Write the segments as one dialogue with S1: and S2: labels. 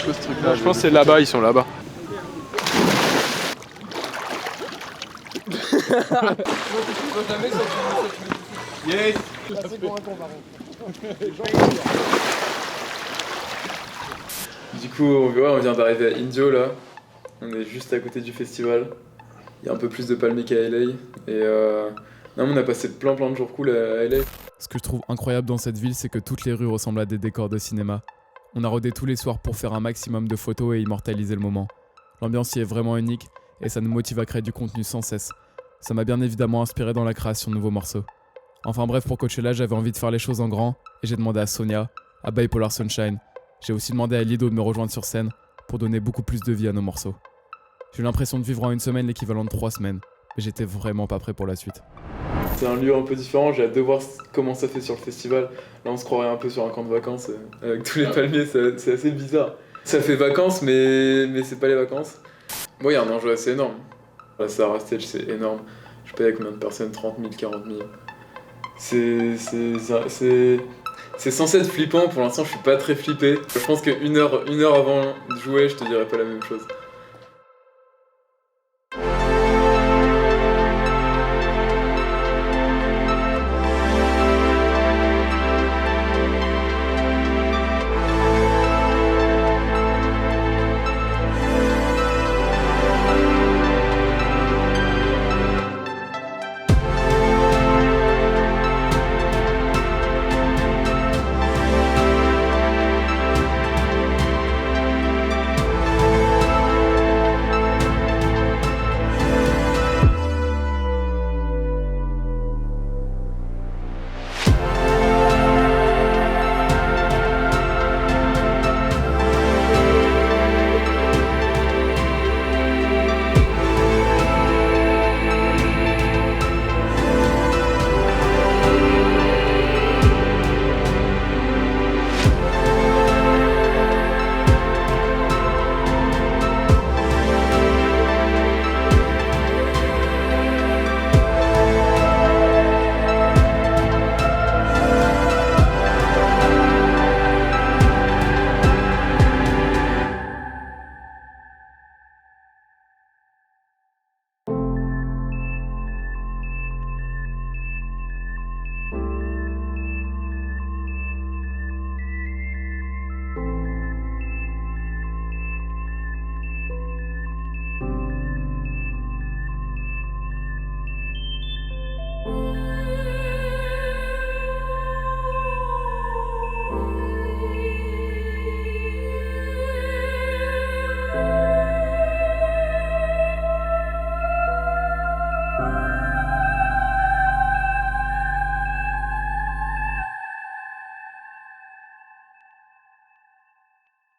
S1: Ce truc-là,
S2: je pense que c'est là-bas, ils sont là-bas.
S1: Yes. Du coup, on vient d'arriver à Indio là. On est juste à côté du festival. Il y a un peu plus de palmiers qu'à LA. Et non, on a passé plein de jours cool à LA.
S3: Ce que je trouve incroyable dans cette ville, c'est que toutes les rues ressemblent à des décors de cinéma. On a rodé tous les soirs pour faire un maximum de photos et immortaliser le moment. L'ambiance y est vraiment unique et ça nous motive à créer du contenu sans cesse. Ça m'a bien évidemment inspiré dans la création de nouveaux morceaux. Enfin bref, pour Coachella, j'avais envie de faire les choses en grand et j'ai demandé à Sonia, à Bipolar Sunshine. J'ai aussi demandé à Lido de me rejoindre sur scène pour donner beaucoup plus de vie à nos morceaux. J'ai eu l'impression de vivre en une semaine l'équivalent de 3 semaines, mais j'étais vraiment pas prêt pour la suite.
S1: C'est un lieu un peu différent, j'ai hâte de voir comment ça fait sur le festival. Là on se croirait un peu sur un camp de vacances avec tous les palmiers, c'est assez bizarre. Ça fait vacances mais c'est pas les vacances. Bon, il y a un enjeu assez énorme. La Sahara Stage c'est énorme. Je sais pas il y a combien de personnes, 30 000, 40 000. C'est censé être flippant, pour l'instant je suis pas très flippé. Je pense qu'une heure avant de jouer, je te dirais pas la même chose.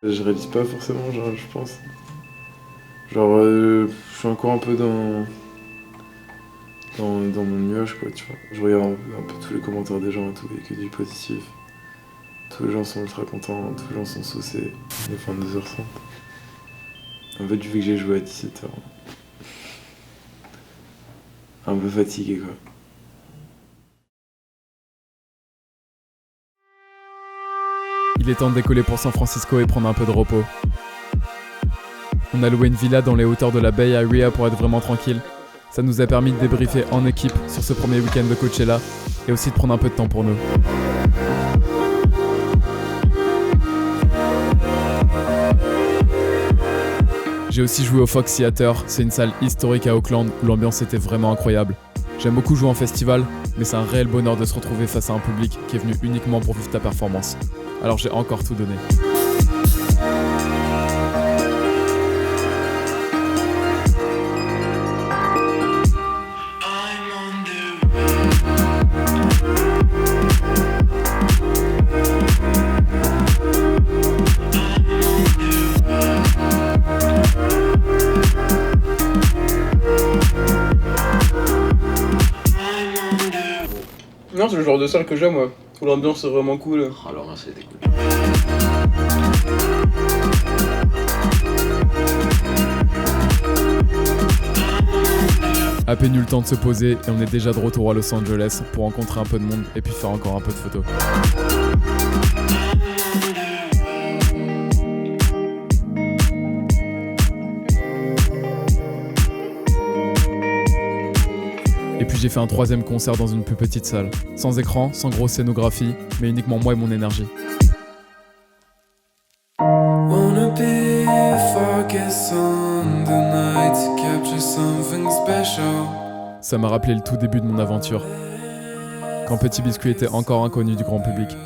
S1: Je réalise pas forcément, genre, je pense. Genre, je suis encore un peu dans mon nuage, quoi, tu vois. Je regarde un peu tous les commentaires des gens et tout, et que du positif. Tous les gens sont ultra contents, tous les gens sont saucés. Il est 22h30. En fait, du fait que j'ai joué à 17h. Un peu fatigué, quoi.
S3: Il est temps de décoller pour San Francisco et prendre un peu de repos. On a loué une villa dans les hauteurs de la Bay Area pour être vraiment tranquille. Ça nous a permis de débriefer en équipe sur ce premier week-end de Coachella et aussi de prendre un peu de temps pour nous. J'ai aussi joué au Fox Theater, c'est une salle historique à Oakland où l'ambiance était vraiment incroyable. J'aime beaucoup jouer en festival, mais c'est un réel bonheur de se retrouver face à un public qui est venu uniquement pour vivre ta performance. Alors j'ai encore tout donné.
S2: Non, c'est le genre de salle que j'aime, moi. Où l'ambiance est vraiment cool.
S4: Alors, c'était cool.
S3: À peine eu le temps de se poser et on est déjà de retour à Los Angeles pour rencontrer un peu de monde et puis faire encore un peu de photos. Puis j'ai fait un 3e concert dans une plus petite salle. Sans écran, sans grosse scénographie, mais uniquement moi et mon énergie. Ça m'a rappelé le tout début de mon aventure, quand Petit Biscuit était encore inconnu du grand public.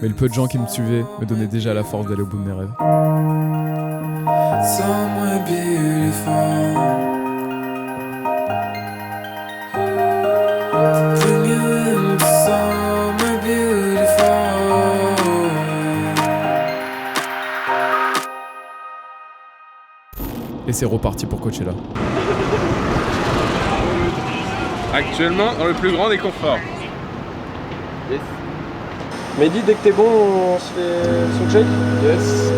S3: Mais le peu de gens qui me suivaient me donnaient déjà la force d'aller au bout de mes rêves. Et c'est reparti pour Coachella.
S2: Actuellement, dans le plus grand des conforts.
S4: Yes. Mehdi, dès que t'es bon, on se fait son check.
S1: Yes.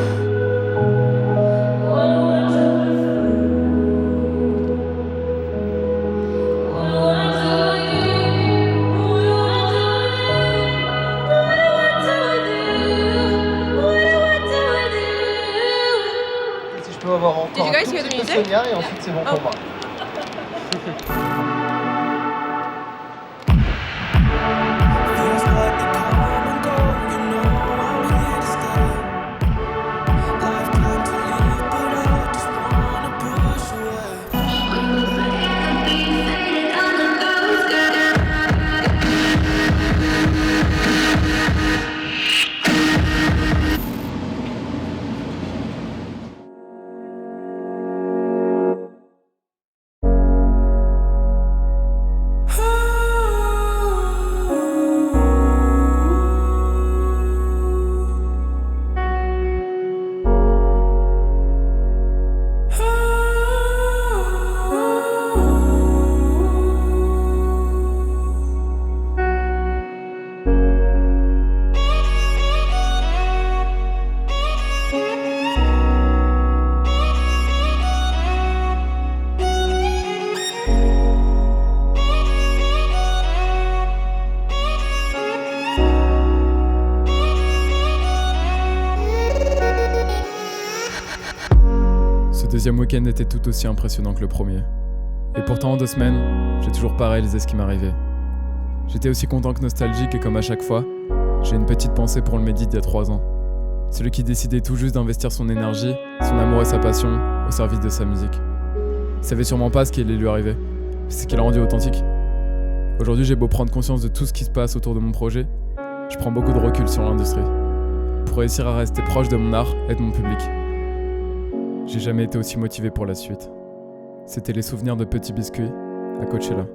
S4: Si je peux avoir encore
S5: Did you guys
S4: un tout
S5: hear the
S4: petit peu de
S5: music?
S4: Sonia et ensuite c'est bon pour moi.
S3: Ce deuxième week-end était tout aussi impressionnant que le premier. Et pourtant en 2 semaines, j'ai toujours pas réalisé ce qui m'arrivait. J'étais aussi content que nostalgique et comme à chaque fois, j'ai une petite pensée pour le Mehdi d'il y a 3 ans. Celui qui décidait tout juste d'investir son énergie, son amour et sa passion au service de sa musique. Il savait sûrement pas ce qui allait lui arriver, c'est ce qui l'a rendu authentique. Aujourd'hui, j'ai beau prendre conscience de tout ce qui se passe autour de mon projet, je prends beaucoup de recul sur l'industrie, pour réussir à rester proche de mon art et de mon public. J'ai jamais été aussi motivé pour la suite. C'était les souvenirs de Petit Biscuit à Coachella.